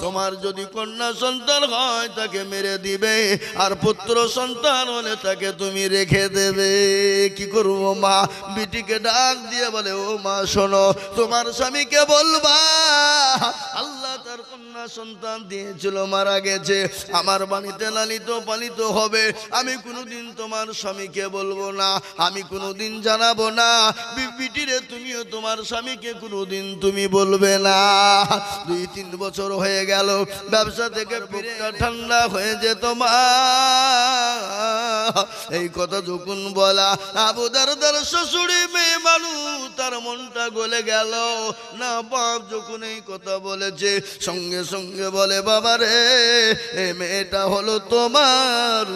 তোমার যদি কন্যা সন্তান হয় তাকে মেরে দিবে, আর পুত্র সন্তান হলে তাকে তুমি রেখে দেবে। কি করবো মা? বিটিকে ডাক দিয়ে বলে, ও মা শোনো, তোমার স্বামীকে বলবা আল্লাহ তার কন্যা সন্তান দিয়েছিল, মারা গেছে, আমার বাড়িতে লালিত পালিত হবে, আমি কোনোদিন তোমার স্বামীকে বলবো না, আমি কোনোদিন জানাবো না। বিটিরে তুমিও তোমার স্বামীকে কোনোদিন তুমি বলবে না। 2-3 বছর হয়ে গেল, ব্যবসা থেকে বুকটা ঠান্ডা হয়ে যেত মা। এই কথা যখন বলা, আবু দারদার শ্বশুরি মেয়ে মানুষ, তার মনটা গলে গেল না। বাপ যখন এই কথা বলেছে, সঙ্গে সঙ্গে বলে, বাবা রে, এই মেয়েটা হলো তোমার।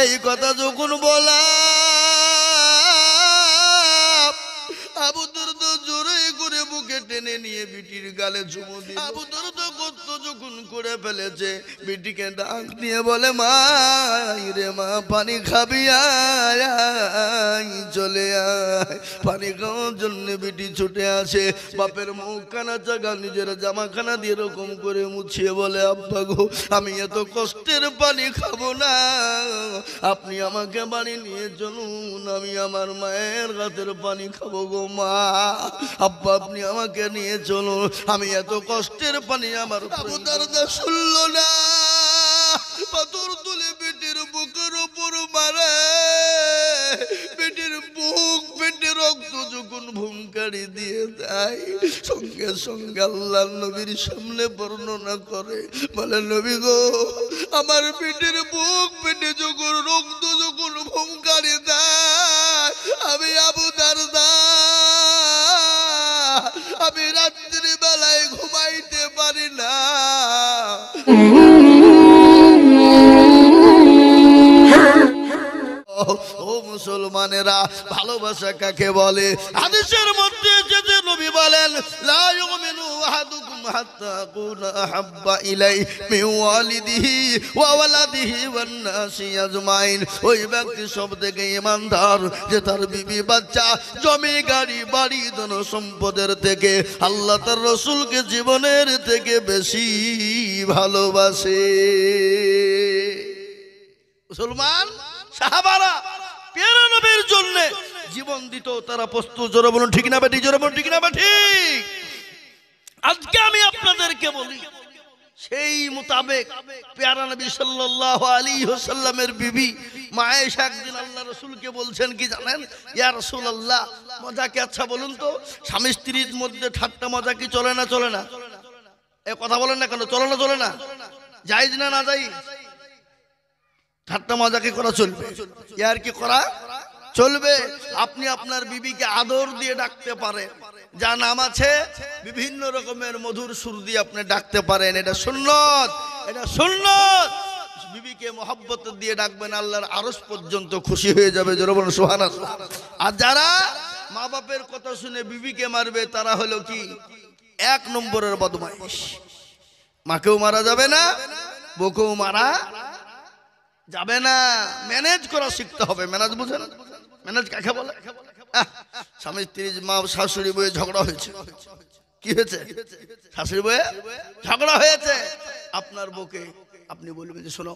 এই কথা যখন বলা, আবু দারদা জোরে করে বুকে টেনে নিয়ে বিটির গালে চুমু দিয়ে, আবু দারদা কত যখন করে ফেলেছে, বিটিকে ডাক দিয়ে বলে, মা রে মা, পানি খাবি? আয় চলে আয়। পানি খাওয়ার জন্য বিটি ছুটে আসে, বাপের মুখ কানা চাকা নিজের জামাখানা দিয়ে এরকম করে মুছিয়ে বলে, আব্বা গো, আমি এত কষ্টের পানি খাবো না, আপনি আমাকে বাড়ি নিয়ে চলুন, আমি আমার মায়ের হাতের পানি খাবো গো মা। আব্বা আপনি আমাকে নিয়ে চলুন, আমি এত কষ্টের পানি আমার। আবু দারদা শুনল না, পাথর তুলে বেটির বুকের উপর মারে। বেটির বুক পেটে রক্ত যখন ভুমকারি দিয়ে দেয়, সঙ্গে সঙ্গে আল্লাহর নবীর সামনে বর্ণনা করে, বলে, নবী গো, আমার পেটের বুক পেটে যখন রক্ত যখন ভুমকারি দেয়, আমি আবু দারদা, আমি রাত্রি বেলায় ঘুমাইতে পারি না। ও মুসলমানেরা, ভালোবাসা কাকে বলে? হাদিসের মধ্যে যে নবী বলেন, লা ইউমিনু আহাদুকুম হাত্তা আকুনা আহাব্বা ইলাইহি মিন ওয়ালিদিহি ওয়া ওয়ালাদিহি ওয়ান নাসি আজমাইন। ওই ব্যক্তি সবথেকে ঈমানদার যে তার বিবি বাচ্চা জমি গাড়ি বাড়ি ধন সম্পদের থেকে আল্লাহ তার রাসূলকে জীবনের থেকে বেশি ভালোবাসে। মুসলমান সাহাবারা প্যারা নবীর জন্য জীবন দিত, তারা প্রস্তুত। জোরে বলুন ঠিক না বেটি? জোরে বলুন ঠিক না বেটি? আজকে আমি আপনাদেরকে বলি, সেই মোতাবেক প্যারা নবী সাল্লাল্লাহু আলাইহি ওয়াসাল্লামের বিবি মা আয়েশা একদিন আল্লাহ রাসূলকে বলছেন, কি জানেন? ইয়া রাসূলুল্লাহ, মজা কি? আচ্ছা বলুন তো, স্বামী স্ত্রীর মধ্যে ঠাট্টা মজা কি চলে না চলে না? এ কথা বলেন না কেন? চলে না চলে না? জায়েজ না না জায়েজ? ঠাট্টা মজাকে করা চলবে, ইয়ার কি করা চলবে। আপনি আপনার বিবিকে আদর দিয়ে ডাকতে পারেন, যা নাম আছে বিভিন্ন রকমের মধুর সুর দিয়ে আপনি ডাকতে পারেন, এটা সুন্নত, এটা সুন্নত। বিবিকে মহব্বত দিয়ে ডাকবেন, আল্লাহর আরশ পর্যন্ত খুশি হয়ে যাবে। জোরে বলুন সুবহানাল্লাহ। আর যারা মা বাপের কথা শুনে বিবিকে মারবে, তারা হলো কি 1 নম্বরের বদমাইশ। মাকেও মারা যাবে না, বউকেও মারা যাবে না। ম্যানেজ করা শিখতে হবে। ম্যানেজ বুঝেন? ম্যানেজ কাকে বলে? স্বামী স্ত্রী, মা শাশুড়ি বয়ে ঝগড়া হয়েছে। কি হয়েছে? শাশুড়ি বয়ে ঝগড়া হয়েছে। আপনার বউকে আপনি বলবেন যে, শোনো,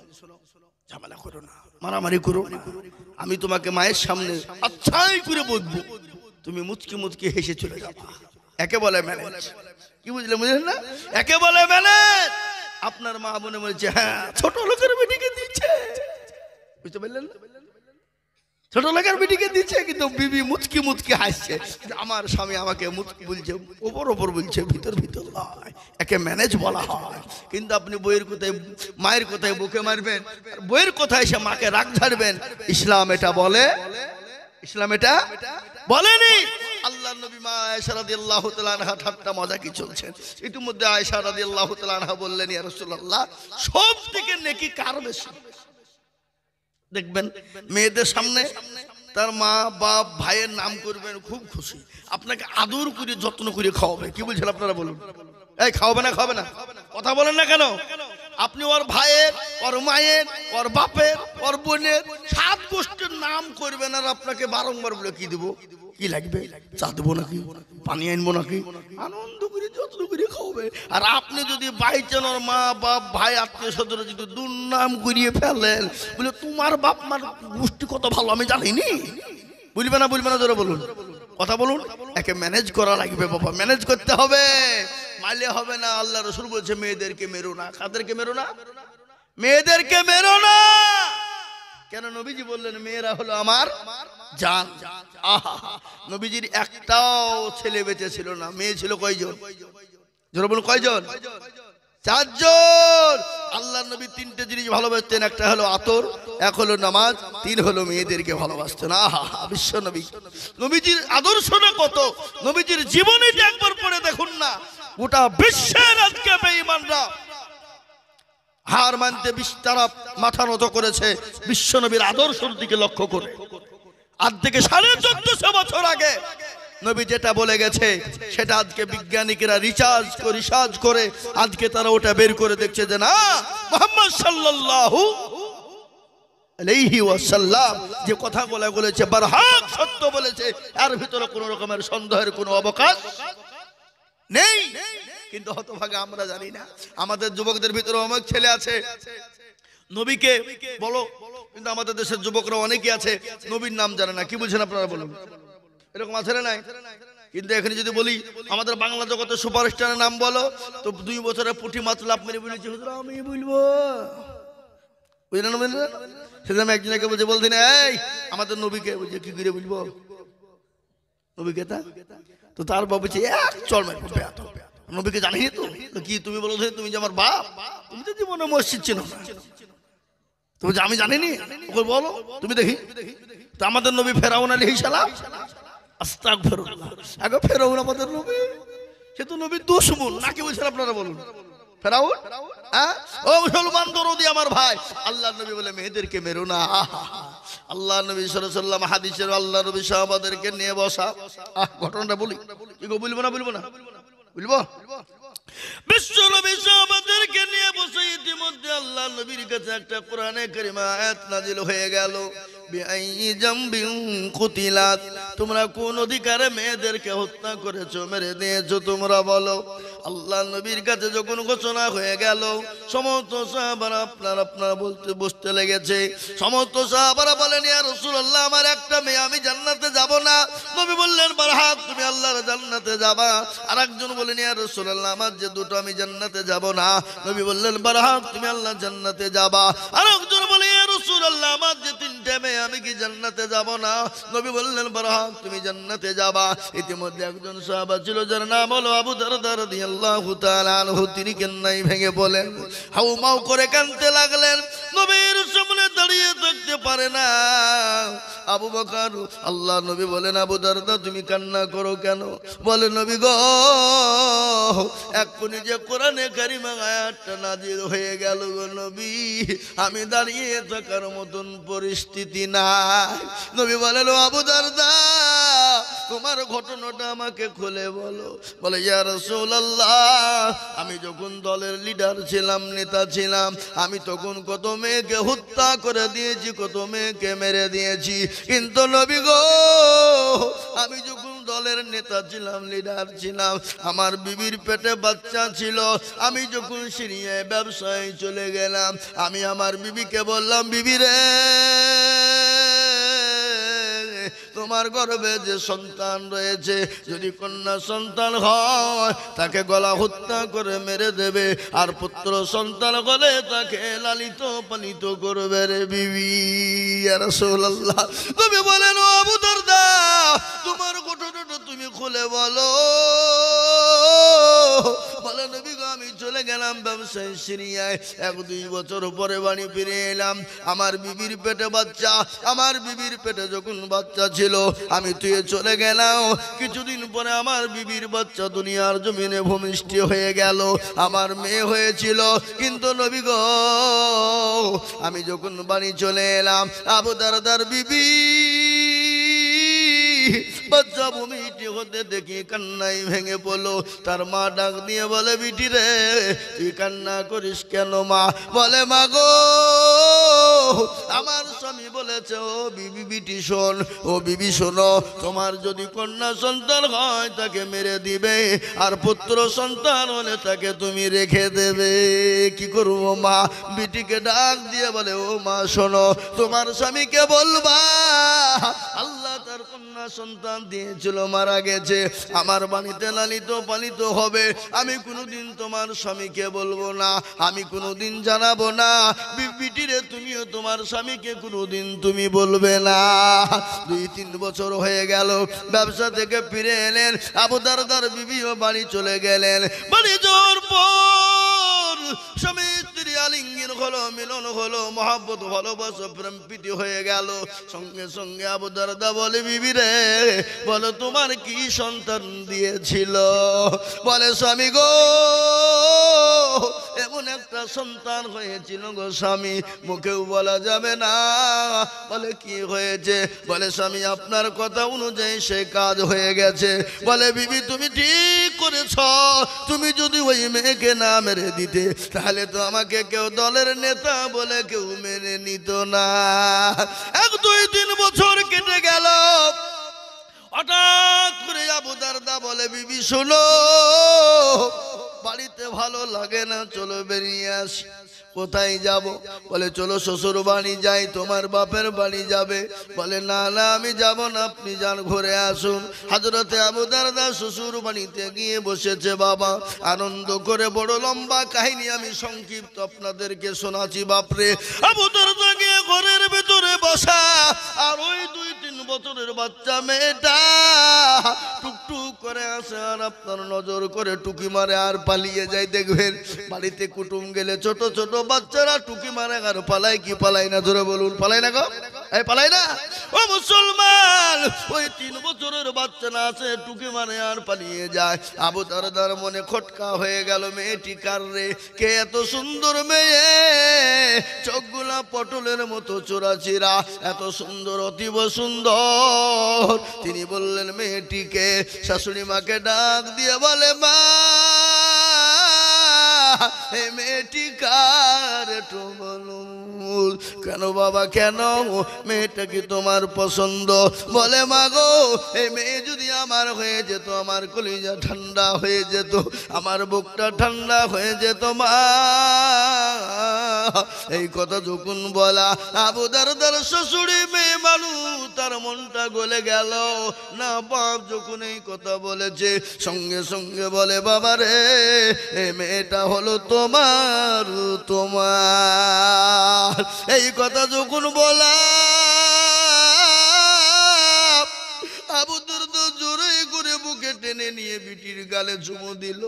ঝামেলা করো না, মারামারি করো না, আমি তোমাকে মায়ের সামনে আচ্ছাই করে বলবো, তুমি মুচকি মুচকি হেসে চলে যাবা। একে বলে ম্যানেজ। কি বুঝলে? বুঝলেন না? একে বলে ম্যানেজ। আপনার মা মনে বলছে, হ্যাঁ, ছোট লোকের বেটিকে দিচ্ছে, বুঝতে পারলেন? ছোট লোকের বেটিকে দিচ্ছে, কিন্তু বিবি মুচকি মুচকি হাসছে, আমার স্বামী আমাকে মুচকি বলছে, ওপর ওপর বলছে, ভিতর ভিতর নয়। একে ম্যানেজ বলা হয়। কিন্তু আপনি বইয়ের কোথায়, মায়ের কোথায় বুকে মারবেন, বইয়ের কোথায় সে মাকে রাগ ঝাড়বেন, ইসলাম এটা বলে? ইসলাম এটা বলেনি। আল্লাহর নবী মা আয়েশা রাদিয়াল্লাহু তাআলা আনহা ঠাট্টা মজা কি চলছেন, ইতিমধ্যে আয়েশা রাদিয়াল্লাহু তাআলা আনহা বললেন, ইয়া রাসূলুল্লাহ, সবথেকে নেকি কার বেশি? দেখবেন মেয়েদের সামনে তার মা বাপ ভাইয়ের নাম করবেন, খুব খুশি, আপনাকে আদর করে যত্ন করে খাওয়াবে। কি বলছেন আপনারা বলুন? এই খাওয়াবে না? খাওয়াবে না? কথা বলেন না কেন? আপনি ওর ভাইয়ের, ওর মায়ের, ওর বাপের, ওর বোনের 7 গোষ্ঠীর নাম করবেন, আর আপনাকে বারংবার বলে, কি দেবো, কি লাগবে, চা দেবো নাকি, পানি আনবো নাকি, আনন্দ করে যত্ন করে খাওয়াবে। হবে। আর আপনি যদি বাইচান ওর মা বাপ ভাই আত্মীয় স্বজন যদি দুর্নাম করিয়ে ফেলেন, বলে তোমার বাপ মার গোষ্ঠী কত ভালো আমি জানিনি, বলবে না জোরে বলুন, কথা বলুন। একে ম্যানেজ করা লাগবে বাবা, ম্যানেজ করতে হবে, মারলে হবে না। আল্লাহ রসুল বলছে মেয়েদেরকে মেরো না। কাদেরকে মেরো না? মেয়েদেরকে মেরো না। কেন? নবীজি বললেন মেয়েরা হলো আমার জান। আহা, নবীজির একটাও ছেলে বেঁচে ছিল না, মেয়ে ছিল কয়জন? জোরে বলুন, কয়জন? 4 জন। আল্লাহর নবী 3টে জিনিস ভালোবাসতেন, একটা হলো আতর, এক হলো নামাজ, 3 হলো মেয়েদেরকে ভালোবাসতেন। আহা, বিশ্ব নবী। নবীজির আদর্শটা কত, নবীজির জীবনীটা একবার পড়ে দেখুন না। গোটা বিশ্বের আজকে বেঈমানরা হার মানতে তারা মাথা নত করেছে বিশ্ব নবীর আদর্শের দিকে লক্ষ্য করে। আজ থেকে 1450 বছর আগে নবী যেটা বলে গেছে সেটা আজকে বিজ্ঞানীরা রিসার্চ করে আজকে তারা ওটা বের করে দেখছে যে না, মুহাম্মদ সাল্লাল্লাহু আলাইহি ওয়াসাল্লাম যে কথাগুলো বলেছে বারহাক সত্য বলেছে, এর ভিতরে কোনো রকমের সন্দেহের কোনো অবকাশ নেই। কিন্তু হতভাগা আমরা জানি না। আমাদের যুবকদের ভিতরে অনেক ছেলে আছে নবীকে বলো, কিন্তু আমাদের দেশের যুবকরা অনেকেই আছে নবীর নাম জানে না। কি বুঝছেন আপনারা বলুন? এরকম আছে না নাই? কিন্তু এখানে যদি বলি আমাদের বাংলা জগতের সুপারস্টারের নাম বলো, তো 2 বছরের পুঁটি মাতলাপ মেরে বলেছি হুজুর আমি বলবো, বুঝলেন না? সেদিন আমি একজনকে বলছি না, এই আমাদের নবীকে বলছে কি করে বলবো নবীকে, তো তার বাবা বলছে এক চল মারবো, নবীকে জানিনি তো কি তুমি বলো, তুমি যে আমার বাপ, তুমি তো জীবনে মসজিদ ছিল না, তুমি যে আমি জানিনি, ওকে বলো তুমি দেখি। তো আমাদের নবী ফেরাউন আলাইহিস সালাম, আস্তাগফিরুল্লাহ, আগে ফেরাউন আমাদের নবী, সে তো নবীর দুশমন না। কি বলছেন আপনারা বলুন? ফেরাউন, ও মুসলমান দরদি আমার ভাই, আল্লাহর নবী বলে মেয়েদেরকে মেরো না। আল্লাহর নবী সাল্লাল্লাহু আলাইহি ওয়াসাল্লাম হাদিসের আল্লাহর নবী সাহাবাদেরকে নিয়ে বসা, ঘটনাটা বলি, কি গো বলবো না বলবো? বিশ্ব নবী সাহাবাদেরকে নিয়ে বসে ইতিমধ্যে আল্লাহর নবীর কাছে একটা কোরআনে কারিমা আয়াত নাযিল হয়ে গেল, বিআইয়ি জামবিন কুতিলাত, তোমরা কোন অধিকারে মেয়েদেরকে হত্যা করেছো, মেরে দিয়েছো তোমরা বলো। আল্লাহর নবীর কাছে যখন ঘোষণা হয়ে গেল, সমস্ত সাহাবারা আপনারা বসতে লেগেছে। সমস্ত সাহাবারা বলেন ইয়া রাসূলুল্লাহ, আমার একটা মেয়ে, আমি জান্নাতে যাব না। নবী বললেন বারহাক তুমি আল্লাহর জান্নাতে যাবা। আরেকজন বলেন ইয়া রাসূলুল্লাহ, আমার যে দুটো আমি জান্নাতে যাব না। নবী বললেন বারহাক তুমি আল্লাহর জান্নাতে যাবা। আরেকজন বলে ইয়া রাসূলুল্লাহ, আমার যে 3টে মেয়ে, আমি কি জান্নাতে যাব না। নবী বললেন বারহাক তুমি জান্নাতে যাবা। ইতিমধ্যে একজন সাহাবা ছিল যার নাম হলো আবু দারদা রাদিয়াল্লাহু তাআলা আনহু, তিনি কান্নাই ভেঙে বলেন, হাউমাউ করে কাঁদতে লাগলেন। নবীর সামনে দাঁড়িয়ে থাকতে পারে না আবু বকর। আল্লাহ নবী বলেন আবু দারদা তুমি কান্না করো কেন? বলে নবী গো, এক্ষুনি যে কোরআনে কারিমা আয়াতটা নাযিল হয়ে গেল গো নবী, আমি দাঁড়িয়ে থাকার মতন পরিস্থিতি নাই। নবী বলেন আবু দারদা তোমার ঘটনাটা আমাকে খুলে বলো। বলে ইয়া রাসূলুল্লাহ, আমি যখন দলের লিডার ছিলাম, নেতা ছিলাম, আমি তখন কত মেয়েকে হত্যা করে দিয়েছি, কত মেয়েকে মেরে দিয়েছি। কিন্তু নবী গো, আমি যখন দলের নেতা ছিলাম, লিডার ছিলাম, আমার বিবির পেটে বাচ্চা ছিল, আমি যখন সিরিয়ায় ব্যবসায় চলে গেলাম, আমি আমার বিবিকে বললাম বিবি রে, তোমার গর্ভে যে সন্তান রয়েছে, যদি কন্যা সন্তান হয় তাকে গলা হত্যা করে মেরে দেবে, আর পুত্র সন্তান হলে তাকে লালিত পালিত করবে রে বিবি। ইয়া রাসূলুল্লাহ, তুমি বলেন ও আবু দারদা তোমার ঘটনাটা তুমি খুলে বলো। বলে নবী গো, আমি চলে গেলাম ব্যবসায় সিরিয়ায়, 1-2 বছর পরে বাড়ি ফিরে এলাম, আমার বিবির পেটে বাচ্চা, আমার বিবির পেটে যখন বাচ্চা ছিল আমি তুই চলে গেলাম। কিছুদিন পরে আমার বিবির বাচ্চা দুনিয়ার জমিনে ভূমিষ্ঠ হয়ে গেল, আমার মেয়ে হয়েছিল। কিন্তু নবী গো, আমি যখন বাড়ি চলে এলাম, আবু দারদার বিবি বাচ্চা ভূমিষ্ঠ হতে দেখি কান্নাই ভেঙে পড়লো। তার মা ডাক দিয়ে বলে বিটি রে তুই কান্না করিস কেন মা? বলে মা গো, আমার স্বামী বলেছে, ও বিবি বিটি শোন, ও বিবি শোনো, তোমার যদি কন্যা সন্তান হয় তাকে মেরে দিবে, আর পুত্র সন্তান হলে তাকে তুমি রেখে দেবে। কি করবো মা? বিটিকে ডাক দিয়ে বলে, ও মা শোনো, তোমার স্বামীকে বলবা আল্লাহ তার কন্যা সন্তান দিয়েছিল, মারা গেছে, আমার বাড়িতে লালিত পালিত হবে, আমি কোনোদিন তোমার স্বামীকে বলবো না, আমি কোনোদিন জানাবো না। বিটিরে তুমিও তোমার স্বামীকে কোনোদিন তুমি বলবে না। 2-3 বছর হয়ে গেল, ব্যবসা থেকে ফিরে এলেন, আবু দারদার বিবিও বাড়ি চলে গেলেন। বাড়ি যাওয়ার পর স্বামী স্ত্রী আলিঙ্গন হলো, মিলন হলো, মহাব্বত ভালোবাসা প্রেম প্রীতি হয়ে গেল। সঙ্গে সঙ্গে আবু দারদা বলে, বিবি রে, বলো তোমার কি সন্তান দিয়েছিল? বলে, স্বামী গো, এমন একটা সন্তান হয়েছিল গো স্বামী, মুখেও বলা যাবে না। বলে, কি হয়েছে? বলে, স্বামী আপনার কথা অনুযায়ী সে কাজ হয়ে গেছে। বলে, বিবি তুমি ঠিক করেছ, তুমি যদি ওই মেয়েকে না মেরে দিতে তাহলে তো আমাকে কেউ দলের নেতা বলে কেউ মেনে নিত না। 1-2-3 বছর কেটে গেল। হঠাৎ করে আবু দারদা বলে, বিবি শোনো, বাড়িতে ভালো লাগে না, চলো বেরিয়ে আসি। কোথায় যাব? বলে, চলো শ্বশুর বাড়ি যাই। তোমার বাপের বাড়ি যাবে? বলে, না না আমি যাব না, আপনি যান, ঘুরে আসুন। হযরতে আবু দারদা শ্বশুর বাড়িতে গিয়ে বসেছে। বাবা আনন্দ করে, বড় লম্বা কাহিনী আমি সংক্ষিপ্ত আপনাদেরকে শোনাচ্ছি। বাপরে, আবু দারদা গিয়ে ঘরের ভিতরে বসা, আর ওই 2-3 বছরের বাচ্চা মেয়েটা টুকটুক করে আসে, আর আপনার নজর করে টুকি মারে আর পালিয়ে যায়। দেখবেন বাড়িতে কুটুম গেলে ছোট ছোট বাচ্চারা টুকি মারে আর পালায়। কি পালায় না? জোরে বলুন, পালায় না গো? এই পালায় না? ও মুসলমান, ওই 3 বছরের বাচ্চা না আছে, টুকি মারে আর পালিয়ে যায়। আবু দারদার মনে খটকা হয়ে গেল, মেয়েটি কার রে? কে এত সুন্দর মেয়ে, চোখগুলা পটলের মতো চোরাচিরা, এত সুন্দর, অতীব সুন্দর। তিনি বললেন, মেয়েটিকে। শাশুড়ি মাকে ডাক দিয়ে বলে, মা এই মেয়েটি কার একটু বলুন। কেন বাবা, কেন? মেয়েটা কি তোমার পছন্দ? বলে, মা গো, এই মেয়ে যদি আমার হয়ে যেত, আমার কলিজা ঠান্ডা হয়ে যেত, আমার বুকটা ঠান্ডা হয়ে যেত মা। এই কথা যখন বলা, আবু দারদার শ্বশুরি মেয়ে মানুষ, তার মনটা গলে গেল না। বাপ যখন এই কথা বলেছে, সঙ্গে সঙ্গে বলে, বাবা রে, এই মেয়েটা হলো তোমার। তোমার এই কথা যখন বলা, আবু দারদা জোরে করে বুকে টেনে নিয়ে বিটির গালে চুমু দিল।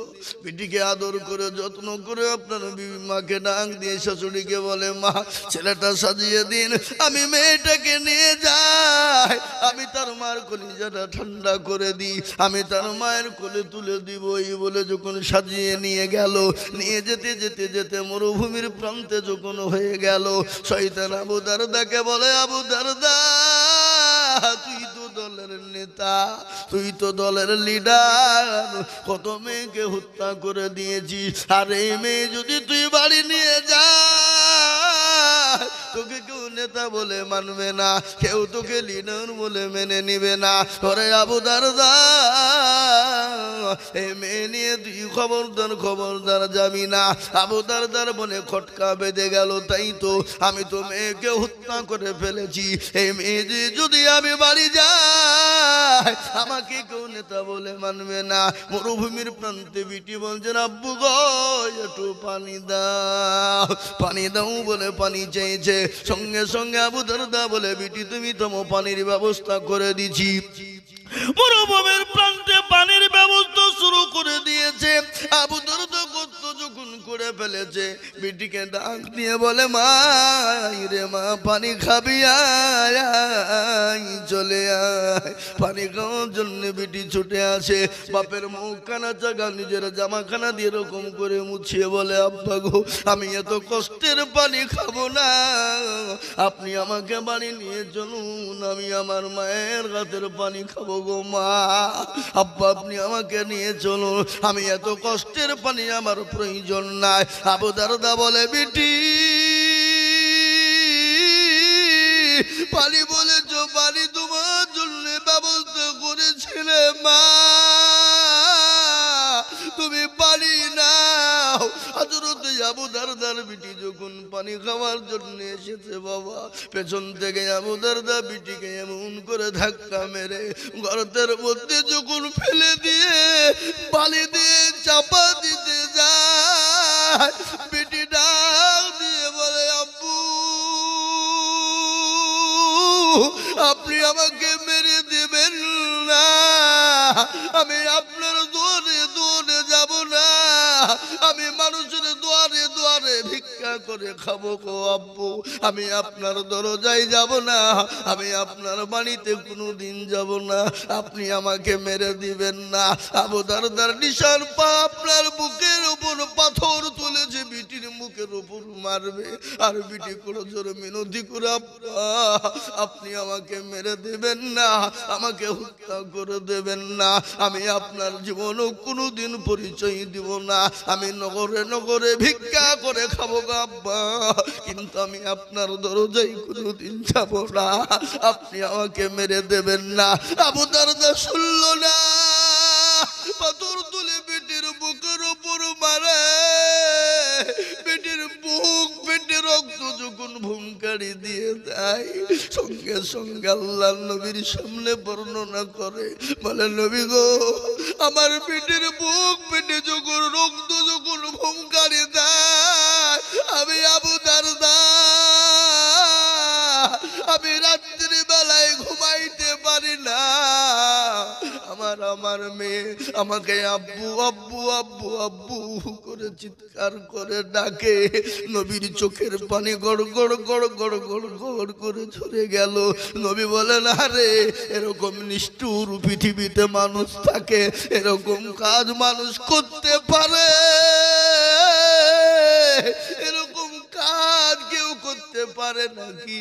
বিটিকে আদর করে যত্ন করে আপনার বিবি মাকে ডাক দিয়ে শাশুড়িকে বলে, মা ছেলেটা সাজিয়ে দিন, আমি মেয়েটাকে নিয়ে যাই, আমি তার মার কলিজাটা ঠান্ডা করে দিই, আমি তার মায়ের কোলে তুলে দিব। এই বলে যখন সাজিয়ে নিয়ে গেল, নিয়ে যেতে যেতে যেতে মরুভূমির প্রান্তে যখন হয়ে গেল, শয়তান আবু দারদাকে বলে, আবু দারদা, তুই তো দলের নেতা, তুই তো দলের লিডার, কত মেয়েকে হত্যা করে দিয়েছিস, আর এই মেয়ে যদি তুই বাড়ি নিয়ে যা, তোকে কেউ নেতা বলে মানবে না, কেউ তোকে লিডার বলে মেনে নিবে না। ওরে আবু দারদা, এই মেয়ে নিয়ে তুই খবরদার যাবি না। আবু দারদার মনে খটকা বেঁধে গেল, তাই তো আমি তো মেয়েকে হত্যা করে ফেলেছি, এই মেয়ে যদি আমি বাড়ি যাই, আমাকে কেউ নেতা বলে মানবে না। মরুভূমির প্রান্তে বিটি বলছেন, আব্বু গো একটু পানি দাও, পানি দাও বলে পানি চেয়েছে। সঙ্গে সঙ্গে আবু দারদা বলে, বিটি তুমি তো পানির ব্যবস্থা করে দিছি। মরুভূমির প্রান্তে পানির ব্যবস্থা শুরু করে দিয়েছে। আবু দারদা কত যখন করে ফেলেছে, বিটিকে ডাক দিয়ে বলে, মা রে মা, পানি খাবি? আয়, চলে আয়। পানি খাওয়ার জন্য বিটি ছুটে আসে। বাপের মুখখানা জায়গা নিজের জামাখানা দিয়ে এরকম করে মুছিয়ে বলে, আব্বা গো, আমি এত কষ্টের পানি খাবো না, আপনি আমাকে বাড়ি নিয়ে চলুন, আমি আমার মায়ের হাতের পানি খাবো গো মা। আব্বা আপনি আমাকে নিয়ে চলুন, আমি এত কষ্টের পানি আমার প্রয়োজন নাই। আবু দারদা বলে, বিটি পানি বলেছো, পানি তোমার জন্য ব্যবস্থা করেছিলে মা, তুমি পানি নাও। হযরত আবু দারদার বিটি যখন পানি খাওয়ার জন্য এসেছে বাবা, পেছন থেকে আবু দারদা বিটিকে এমন করে ধাক্কা মেরে গর্তের মধ্যে যখন ফেলে দিয়ে বালি দিয়ে চাপা দিতে যায়, বিটি ডাক দিয়ে বলে আব্বু আপনি আমাকে মেরে দেবেন না, আমি আপনার দুয়ারে দুয়ারে যাব না, আমি মানুষের দুয়ারে দুয়ারে ভিক্ষা করে খাবো গো আব্বু, আমি আপনার দরজায় যাব না, আমি আপনার বাড়িতে কোনোদিন যাব না, আপনি আমাকে মেরে দিবেন না। আবু দারদার নিশান পা আপনার বুকের উপর পাথর তুলেছে, বিটির মুখের উপর মারবে, আর বিটি করে জোরে মিনতি করে আব্বা আপনি আমাকে মেরে দেবেন না, আমাকে হত্যা করে দেবেন না, আমি আপনার জীবনও কোনোদিন পরিচয় দিব না, আমি নগরে নগরে ভিক্ষা করে খাবো গো আব্বা, কিন্তু আমি আপনার দরজায় কোনোদিন যাব না, আপনি আমাকে মেরে দেবেন না। আবু দারদা শুনল না, পাথর তুলে বেটির বুকের উপর মারে, বেটির বুক পেটে রক্ত যখন ভুমকারি দিয়ে দেয়, সঙ্গে সঙ্গে আল্লাহর নবীর সামনে বর্ণনা করে, বলে নবী গো আমার পেটের বুক পেটে যখন রক্ত যখন ভুমকারি দেয়, আমি আবু দারদা আমি রাত্রি বেলায় ঘুমাইতে পারি না, আমার মেয়ে আমাকে আব্বু আব্বু আব্বু আব্বু করে চিৎকার করে ডাকে, নবীর চোখের পানি গড় গড় গড় গড় গড় গড় করে ঝরে গেল। নবী বলেন আরে এরকম নিষ্ঠুর পৃথিবীতে মানুষ থাকে, এরকম কাজ মানুষ করতে পারে, এরকম কাজ কেউ করতে পারে নাকি?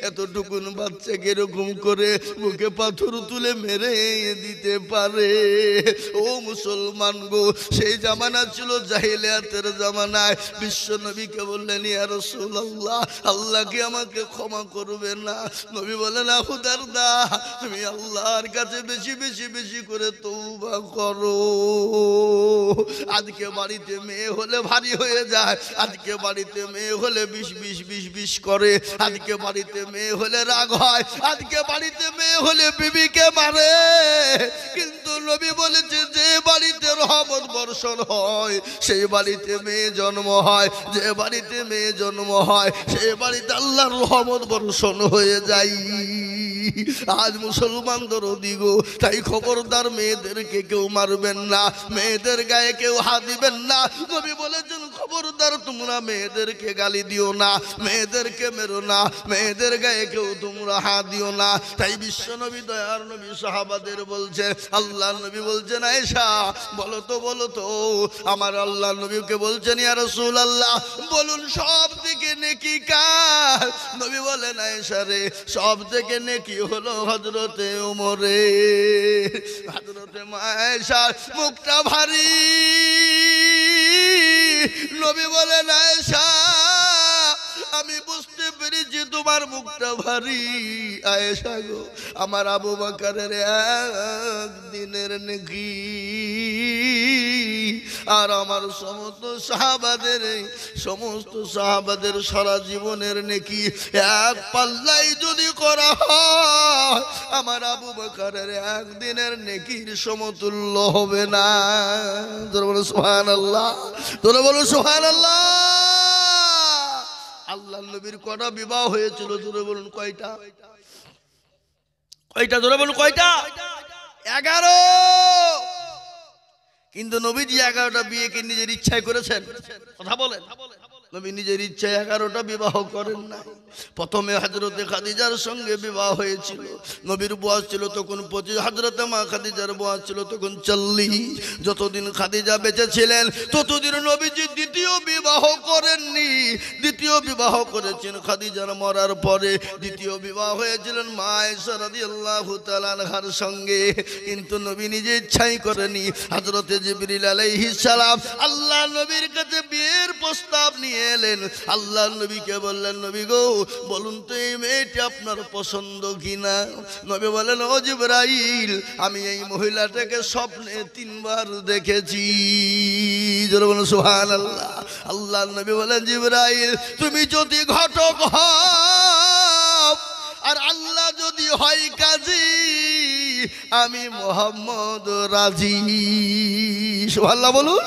এতটুকুন বাচ্চাকে এরকম করে বুকে পাথর তুলে মেরে দিতে পারে? ও মুসলমান গো, সেই জামানা ছিল জাহিলিয়াতের জামানায়। বিশ্ব নবীকে বললেন ইয়া রাসূলুল্লাহ আল্লাহ কি আমাকে ক্ষমা করবে না? নবী বলেন আবু দারদা তুমি আল্লাহর কাছে বেশি বেশি বেশি করে তওবা করো। আজকে বাড়িতে মেয়ে হলে ভারী হয়ে যায়, আজকে বাড়িতে মেয়ে হলে বিষ বিষ বিষ বিষ করে, আজকে বাড়িতে মেয়ে হলে রাগ হয়, আজকে বাড়িতে মেয়ে হলে বিবিকে মারে। কিন্তু নবী বলেছে যে বাড়িতে রহমত বর্ষণ হয় সেই বাড়িতে মেয়ে জন্ম হয়, যে বাড়িতে মেয়ে জন্ম হয় সেই বাড়িতে আল্লাহর রহমত বর্ষণ হয়ে যায়। আজ মুসলমানদের দিগো তাই খবরদার মেয়েদেরকে কেউ মারবেন না, মেয়েদের গায়ে কেউ হাত দিবেন না। নবী বলেছেন খবরদার তোমরা মেয়েদেরকে গালি দিও না, মেয়েদেরকে মেরো না, মেয়েদের গায়ে কেউ তোমরা হাত দিও না। তাই বিশ্ব নবী দয়ার নবী সাহাবাদের বলছেন, আল্লাহ নবী বলছেন আয়েশা বলো তো আমার আল্লাহ নবীকে বলছেন ইয়া রাসূলুল্লাহ বলুন সব থেকে নেকি কার? নবী বলেন আয়েশা রে সব থেকে নেকি হলো হযরতে ওমরের। হযরতে আয়েশার মুখটা ভারী, নবী বলেন আয়েশা আমি বুঝতে পেরেছি তোমার মুখটা ভারী। আয়েশা গো আমার আবু বকরের একদিনের নেকি আর আমার সমস্ত সাহাবাদের সারা জীবনের নেকি এক পাল্লাই যদি করা হয় আমার আবু বকরের একদিনের নেকির সমতুল্য হবে না। তোরা বলো সুবহানাল্লাহ, তোরা বলো সুবহানাল্লাহ। আল্লাহ নবীর কটা বিবাহ হয়েছিল জোরে বলুন কয়টা? কয়টা জোরে বলুন কয়টা? 11। কিন্তু নবীজি 11টা বিয়েকে নিজের ইচ্ছায় করেছেন? কথা বলেন। নবী নিজের ইচ্ছায় 11টা বিবাহ করেন না। প্রথমে হযরতে খাদিজার সঙ্গে বিবাহ হয়েছিল, নবীর বয়স ছিল তখন 25, হযরতে মা খাদিজার বয়স ছিল তখন 40। যতদিন খাদিজা বেঁচে ছিলেন ততদিন নবীজি দ্বিতীয় বিবাহ করেননি। দ্বিতীয় বিবাহ করেছেন খাদিজার মরার পরে। দ্বিতীয় বিবাহ হয়েছিলেন মা আয়েশা রাদিয়াল্লাহু তাআলা আনহার সঙ্গে, কিন্তু নবী নিজে ইচ্ছাই করেনি। হযরতে জিবরিল আলাইহিস সালাম আল্লাহ নবীর কাছে বিয়ের প্রস্তাব নিয়ে এলেন। আল্লাহ নবীকে বললেন, নবী গো বলুন তো এই মেয়েটি আপনার পছন্দ কিনা? নবী বলেন, ও জিবরাইল, আমি এই মহিলাটাকে স্বপ্নে 3 বার দেখেছি। জোরে বলুন সুবহানাল্লাহ। আল্লাহ নবী বলেন, জিবরাইল তুমি যদি ঘটক হও আর আল্লাহ যদি হয় কাজী, আমি মোহাম্মদ রাজি। সুবহানাল্লাহ বলুন।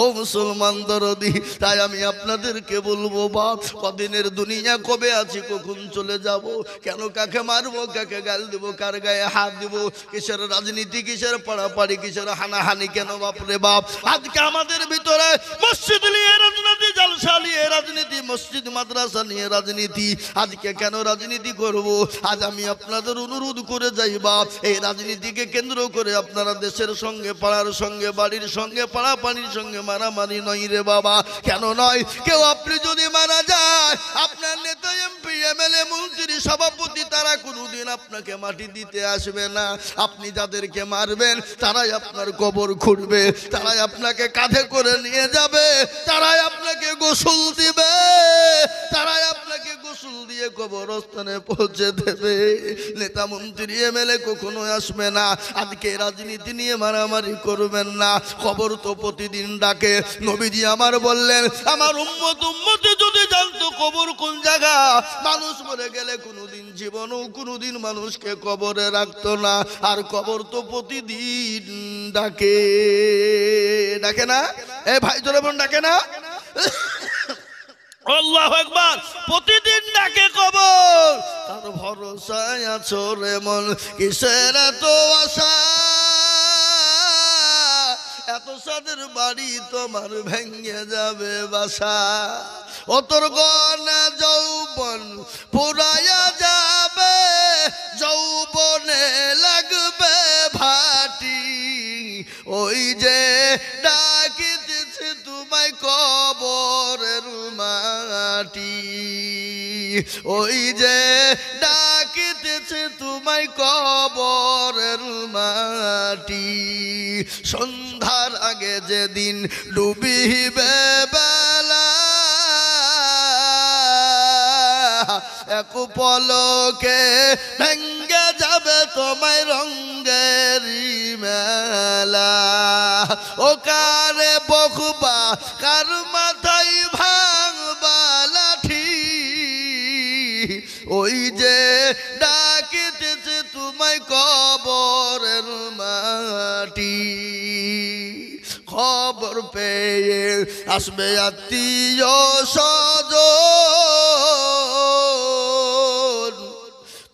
ও মুসলমান দরদি, তাই আমি আপনাদেরকে বলবো, বাপ কদিনের দুনিয়া, কবে আছি, কখন চলে যাব, কেন কাকে মারবো, কাকে গাল দেবো, কার গায়ে হাত দেবো, কিসের রাজনীতি, কিসের পাড়াপাড়ি, কিসের হানাহানি, কেন বাপরে বাপ? আজকে আমাদের ভিতরে মসজিদ নিয়ে রাজনীতি, জলসা নিয়ে রাজনীতি, মসজিদ মাদ্রাসা নিয়ে রাজনীতি। আজকে কেন রাজনীতি করব? আজ আমি আপনাদের অনুরোধ করে যাই বাপ, এই রাজনীতিকে কেন্দ্র করে আপনারা দেশের সঙ্গে, পাড়ার সঙ্গে, বাড়ির সঙ্গে, পাড়া পানির সঙ্গে মারামারি নয় রে বাবা। কেন নয়? কেউ আপনি যদি মারা যায়, আপনার নেতা, এমপি, এমএলএ, মন্ত্রী, সভাপতি, তারা কোনোদিন আপনাকে মাটি দিতে আসবে না। আপনি যাদেরকে মারবেন তারাই আপনার কবর খুঁড়বে, তারাই আপনাকে কাঁধে করে নিয়ে যাবে, তারাই আপনাকে গোসল দিবে, তারাই আপনাকে গোসল দিয়ে কবরস্থানে পৌঁছে দেবে। নেতা, মন্ত্রী, এমএলএ কখনো আসবে না। আজকে রাজনীতি নিয়ে মারামারি করবেন না। কবর তো প্রতিদিন ডাকে। নবীজি আমার বললেন, আমার উম্মতে যদি জানতো কবর কোন জায়গা, মানুষ মরে গেলে কোনোদিন জীবনও কোনোদিন মানুষকে কবরে রাখতো না। আর কবর তো প্রতিদিন ডাকে, ডাকে না? এই ভাই জোরে বলুন, ডাকে না? আল্লাহু আকবার। প্রতিদিন ডাকে কবর। তার ভরসায় আছো রে মন, কিসের এত আশা? এত সাদের বাড়ি তোমার ভেঙে যাবে বাসা। ও তোর গনা যৌবন পুরায়া যাবে, যৌবনে লাগবে ভাটি। ওই যে ডাকিতেছে তোমায় কবরের মাটি, ওই যে ডাকিতেছে তোমায় কবরের মাটি। সন্ধ্যার আগে যেদিন ডুবিবে বেলা, এক পলকে ভেঙ্গে যাবে তোমায় রঙ্গের মেলা। ও কারে বকবা, কার মাথায় ভাঙবা লাঠি, ওই যে ডাকিতেছে তোমায় কবরের মাটি। খবর পেয়ে আসবে আত্মীয় স্বজন,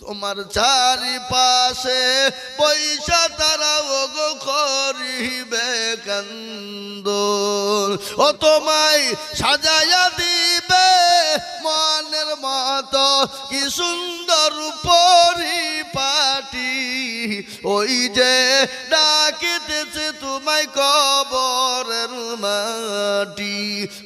তোমার চারিপাশে পয়সা তারা ওগো করিবে কান্দন। ও তোমায় সাজাইয়া দিবে মনের মতো কি সুন্দর পরিপাটি। ওই যে ডাকিতেছে তোমায় কবরের মাটি।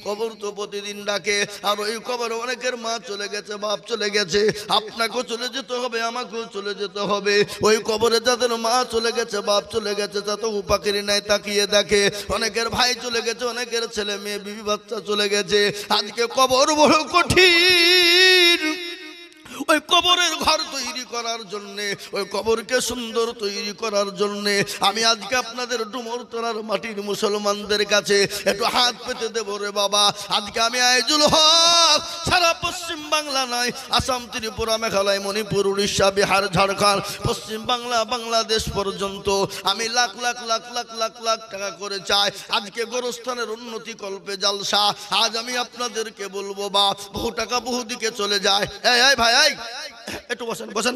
কবর তো প্রতিদিন ডাকে। আর ওই কবরে অনেকের মা চলে গেছে, বাপ চলে গেছে। আপনাকেও চলে যেতে হবে, আমাকেও চলে যেতে হবে। ওই কবরে যাদের মা চলে গেছে, বাপ চলে গেছে, তা তো উপাকেরই নাই, তাকিয়ে দেখে। অনেকের ভাই চলে গেছে, অনেকের ছেলে মেয়ে বিবি বাচ্চা চলে গেছে। আজকে কবর বড় কঠিন। ওই কবরের ঘর তৈরি করার জন্যে, ওই কবরকে সুন্দর তৈরি করার জন্যে আমি আজকে আপনাদের ডুমরতলার মাটির মুসলমানদের কাছে একটু হাত পেতে দেব রে বাবা। আজকে আমি আইজুল হক সারা পশ্চিম বাংলা নয়, আসাম, ত্রিপুরা, মেঘালয়, মণিপুর, উড়িষ্যা, বিহার, ঝাড়খণ্ড, পশ্চিম বাংলা, বাংলাদেশ পর্যন্ত আমি লাখ লাখ লাখ লাখ লাখ লাখ টাকা করে চাই আজকে গোরস্থানের উন্নতি কল্পে জালসা। আজ আমি আপনাদেরকে বলবো বা বহু টাকা বহু দিকে চলে যায়। এই ভাই, একটু বসেন বসেন,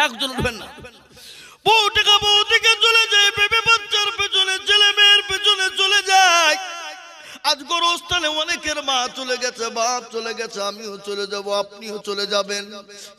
একজন উঠবেন না। বহু টাকা বহু দিকে চলে যায়, বেবি বাচ্চার পেছনে, ছেলে মেয়ের পেছনে চলে যায়। আজ গোরস্থানে অনেকের মা চলে গেছে, বাপ চলে গেছে, আমিও চলে যাব, আপনিও চলে যাবেন।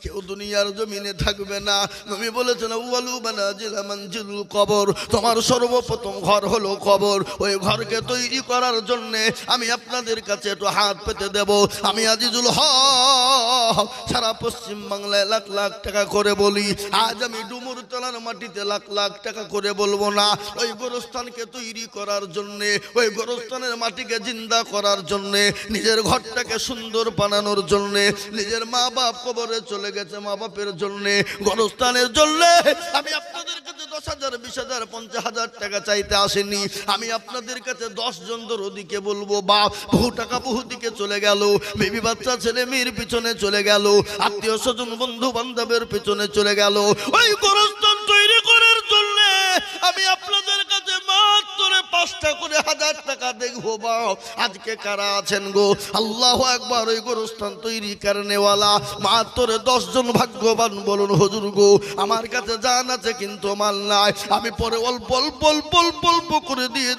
কেউ দুনিয়ার জমিনে থাকবে না। নবী বলেছেন, আউয়ালু মানাজিল মানজিলুল কবর, তোমার সর্বপ্রথম ঘর হলো কবর। ওই ঘরকে তৈরি করার জন্য আমি আপনাদের কাছে একটু হাত পেতে দেব। আমি আজিজুল হক সারা পশ্চিম বাংলায় লাখ লাখ টাকা করে বলি। আজ আমি ডুমুর তলার মাটিতে লাখ লাখ টাকা করে বলবো না, ওই গোরস্থানকে তৈরি করার জন্যে, ওই গোরস্থানের মাটিকে জিন্দা করার জন্যে, নিজের ঘরটাকে সুন্দর বানানোর জন্যে, নিজের মা বাপ কবরে চলে গেছে মা বাপের জন্যে, গোরস্থানের জন্যে আমি আপনাদের কাছে 10,000, 20,000, 50,000 টাকা চাইতে আসেনি। আমি আপনাদের কাছে 10 জন দরদিকে বলবো, বাপ বহু টাকা বহু দিকে চলে গেল, বেবি বাচ্চা ছেলে মেয়ের পিছনে চলে গেল, আত্মীয় স্বজন বন্ধু বান্ধবের পিছনে চলে গেল, ওই গোরস্থান তৈরি করার জন্য আমি আপনাদের কাছে মাত্র 5টা করে 1000 টাকা দেখবো। বাপ আজকে কারা আছেন গো? আল্লাহু আকবার। ওই গোরস্থান তৈরি কারণেওয়ালা মাত্র 10 জন ভাগ্যবান বলুন হুজুর গো, আমার কাছে জান আছে কিন্তু মাল নাই। আমি পরে অল্প অল্প অল্প অল্প অল্প করে দিয়ে